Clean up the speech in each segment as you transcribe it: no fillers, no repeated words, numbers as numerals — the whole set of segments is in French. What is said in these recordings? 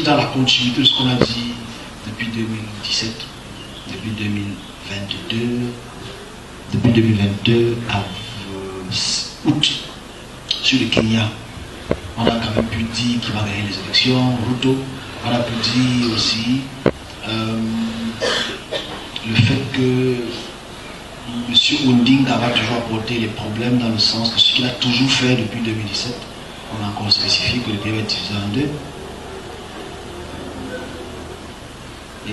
s'inscrit dans la continuité de ce qu'on a dit depuis 2017, depuis 2022, depuis 2022 à août sur le Kenya. On a quand même pu dire qu'il va gagner les élections, Ruto. On a pu dire aussi le fait que M. Ondinga va toujours apporter les problèmes dans le sens que ce qu'il a toujours fait depuis 2017, on a encore spécifié que le pays va être divisé en deux.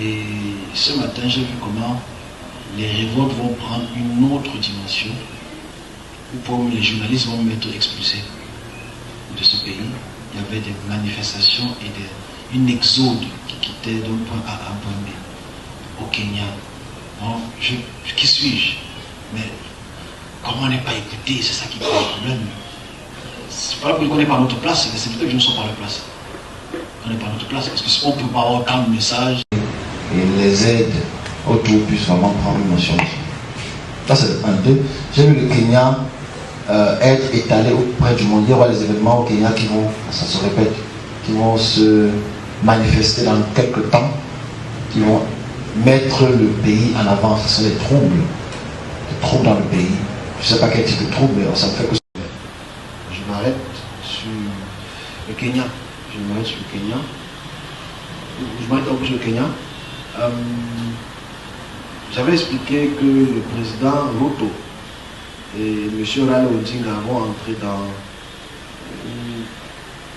Et ce matin, j'ai vu comment les révoltes vont prendre une autre dimension, où les journalistes vont être expulsés de ce pays. Il y avait des manifestations et une exode qui quittait d'un point A à un point B au Kenya. Bon, qui suis-je? Mais comment on n'est pas écouté? C'est ça qui pose problème. C'est pas qu'on n'est pas à notre place, c'est peut-être que je ne suis pas à la place. On n'est pas à notre place, parce qu'on peut pas avoir comme message. Et les aides autour puissent vraiment prendre une notion. Ça c'est un peu. J'ai vu le Kenya être étalé auprès du monde. Il y aura les événements au Kenya qui vont, ça se répète, qui vont se manifester dans quelques temps, qui vont mettre le pays en avant. Ce sont les troubles dans le pays. Je ne sais pas quel type de trouble, mais ça me fait que... Je m'arrête sur le Kenya. Je m'arrête sur le Kenya. Je m'arrête sur le Kenya. J'avais expliqué que le président Ruto et M. Raila Odinga vont entrer dans une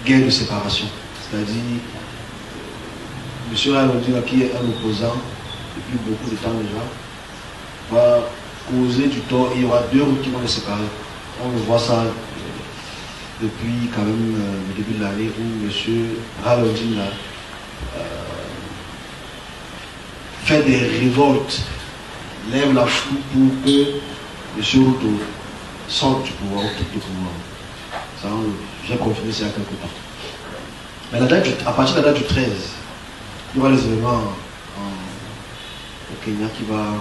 guerre de séparation. C'est-à-dire, M. Raila Odinga, qui est un opposant depuis beaucoup de temps déjà, va causer du tort et il y aura deux routes qui vont les séparer. On voit ça depuis quand même le début de l'année où M. Raila Odinga fait des révoltes, lève la foule pour que M. Ruto sorte du pouvoir, quitte le pouvoir. Ça, j'ai confirmé ça il y a quelque temps. Mais à partir de la date du 13, il y aura les événements au Kenya qui vont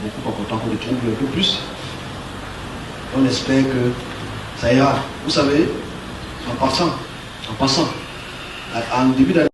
beaucoup apporter encore des troubles un peu plus. On espère que ça ira. Vous savez, en passant, en début d'année,